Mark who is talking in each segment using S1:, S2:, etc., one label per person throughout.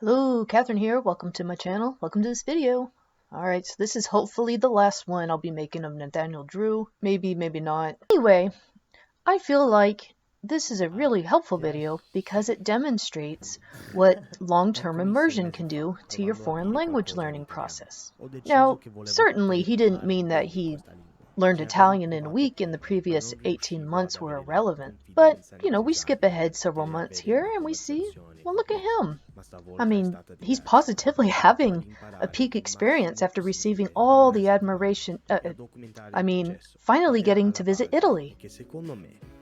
S1: Hello, Kathryn here. Welcome to my channel. Welcome to this video. Alright, so this is hopefully the last one I'll be making of Nathaniel Drew. Maybe, maybe not. Anyway, I feel like this is a really helpful video because it demonstrates what long-term immersion can do to your foreign language learning process. Now, certainly he didn't mean that he learned Italian in a week and the previous 18 months were irrelevant. But, we skip ahead several months here and we see, well, look at him. I mean, he's positively having a peak experience after receiving all the admiration, finally getting to visit Italy.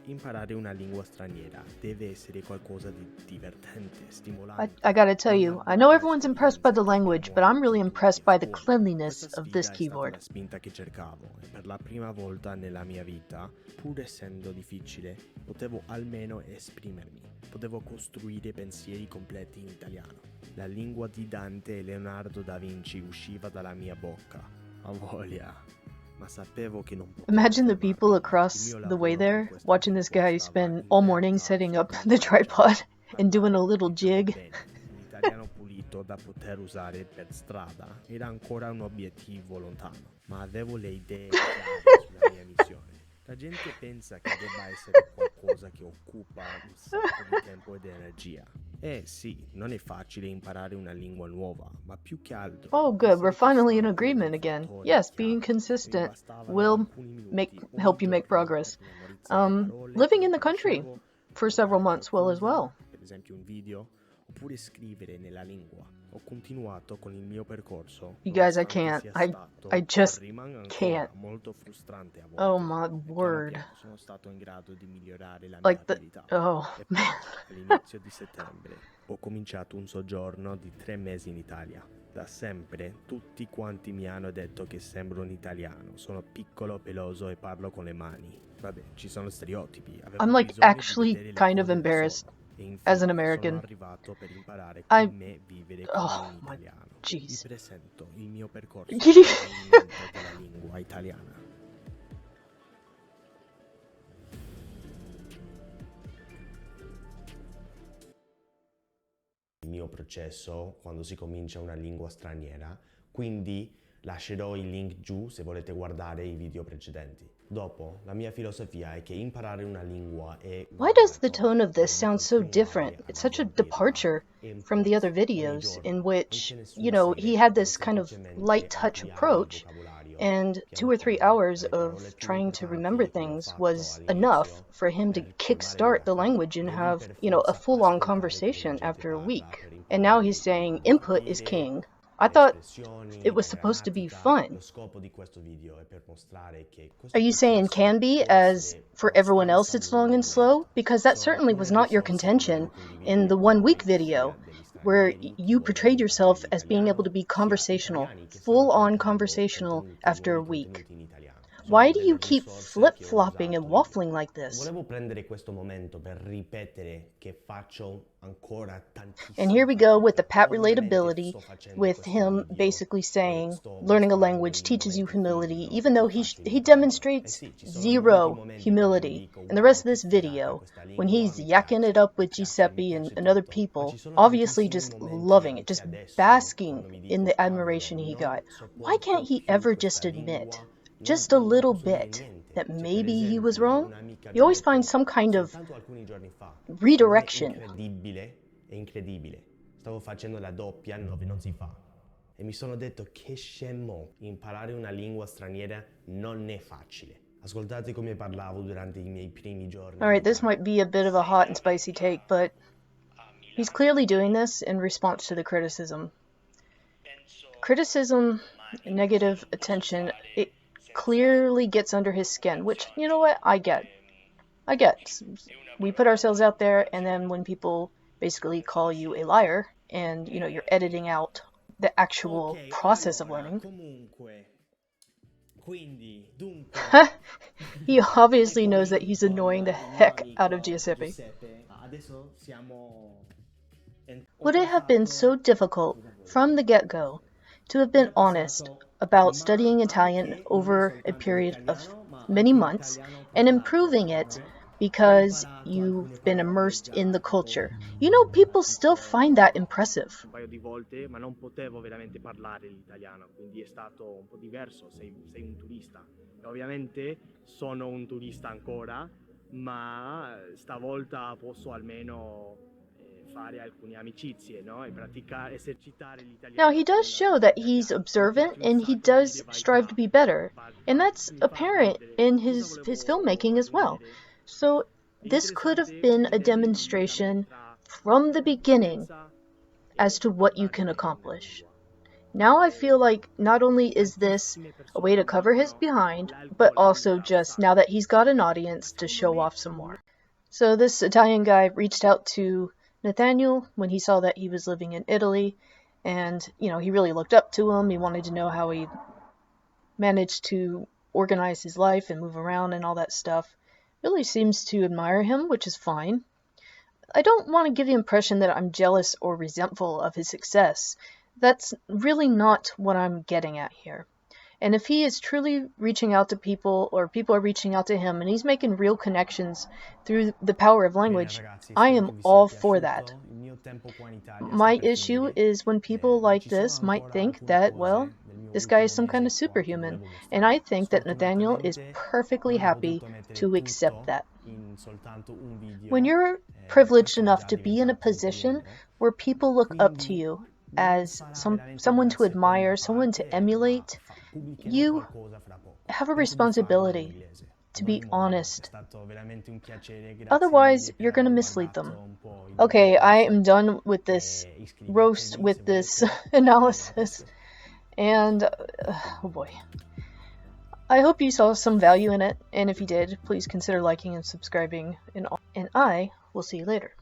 S2: Imparare una lingua straniera deve essere qualcosa di divertente, stimolante.
S1: I gotta tell you, I know everyone's impressed by the language, but I'm really impressed by the cleanliness of this keyboard.
S2: La spinta che cercavo e per la prima volta nella mia vita, pur essendo difficile, potevo almeno esprimermi. Potevo costruire pensieri completi in italiano. La lingua di Dante e Leonardo da Vinci usciva dalla mia bocca. A voglia.
S1: Imagine the people across the way there watching this guy spend all morning setting up the tripod and doing a little jig.
S2: L'italiano pulito da poter usare per strada era ancora un obiettivo lontano, ma avevo le idee chiare sulla mia missione. La gente pensa che debba essere qualcosa che occupa un sacco di tempo ed energia. Sì, non è facile imparare una lingua nuova, ma più che altro...
S1: Oh, good. We're finally in agreement again. Yes, being consistent will help you make progress. Living in the country for several months will as well.
S2: Per esempio un video, oppure scrivere nella lingua. Ho continuato con il mio percorso.
S1: You guys, I can't. I just can't.
S2: Molto frustrante a volte.
S1: Oh my word.
S2: Sono stato in grado di migliorare la mia
S1: Like
S2: abilità.
S1: oh man.
S2: All'inizio di settembre ho cominciato un soggiorno di 3 mesi in Italia. Da sempre tutti quanti mi hanno detto che sembro un italiano. Sono piccolo, peloso e parlo con le mani. Vabbè, ci sono stereotipi.
S1: I'm like actually kind of embarrassed. As an American, oh my jeez.
S2: Vi presento il mio percorso della lingua italiana. Il mio processo quando si comincia una lingua straniera, quindi lascerò il link giù se volete guardare i video precedenti. Dopo, la mia filosofia è che imparare una lingua è...
S1: Why does the tone of this sound so different? It's such a departure from the other videos in which, he had this kind of light touch approach, and 2 or 3 hours of trying to remember things was enough for him to kickstart the language and have, a full-on conversation after a week. And now he's saying input is king. I thought it was supposed to be fun. Are you saying can be, as for everyone else it's long and slow? Because that certainly was not your contention in the 1-week video, where you portrayed yourself as being able to be conversational, full-on conversational after a week. Why do you keep flip-flopping and waffling like this? And here we go with the Pat relatability, with him basically saying learning a language teaches you humility, even though he demonstrates zero humility. In the rest of this video, when he's yakking it up with Giuseppe and other people, obviously just loving it, just basking in the admiration he got. Why can't he ever just admit, just a little bit, that maybe he was wrong? You always find some kind of redirection.
S2: Incredibile. Stavo facendo la doppia, non si fa. E mi sono detto che scemo, imparare una lingua straniera non è facile. Ascoltate come parlavo durante i miei primi giorni.
S1: Alright, this might be a bit of a hot and spicy take, but he's clearly doing this in response to the criticism. Criticism, negative attention, it clearly gets under his skin, which, you know what, I get. We put ourselves out there, and then when people basically call you a liar, and, you're editing out the actual process of learning. He obviously knows that he's annoying the heck out of Giuseppe. Would it have been so difficult from the get-go to have been honest about studying Italian over a period of many months and improving it because you've been immersed in the culture. You know, people still find that impressive.
S2: Un paio di volte, ma non potevo veramente parlare l'italiano, quindi è stato un po' diverso, sei un turista. E ovviamente sono un turista ancora, ma stavolta posso almeno fare alcune amicizie, no? E praticare, esercitare
S1: Now,
S2: l'italiano
S1: he does show that he's observant and he does strive to be better, and that's apparent in his filmmaking as well. So, this could have been a demonstration from the beginning as to what you can accomplish. Now I feel like not only is this a way to cover his behind, but also just now that he's got an audience to show off some more. So this Italian guy reached out to Nathaniel when he saw that he was living in Italy, and he really looked up to him. He wanted to know how he managed to organize his life and move around and all that stuff. Really seems to admire him, which is fine. I don't want to give the impression that I'm jealous or resentful of his success. That's really not what I'm getting at here. And if he is truly reaching out to people, or people are reaching out to him, and he's making real connections through the power of language, I am all for that. My issue is when people like this might think that, well, this guy is some kind of superhuman. And I think that Nathaniel is perfectly happy to accept that. When you're privileged enough to be in a position where people look up to you as someone to admire, someone to emulate, you have a responsibility to be honest. Otherwise, you're going to mislead them. Okay, I am done with this roast, with this analysis, and oh boy. I hope you saw some value in it, and if you did, please consider liking and subscribing, and I will see you later.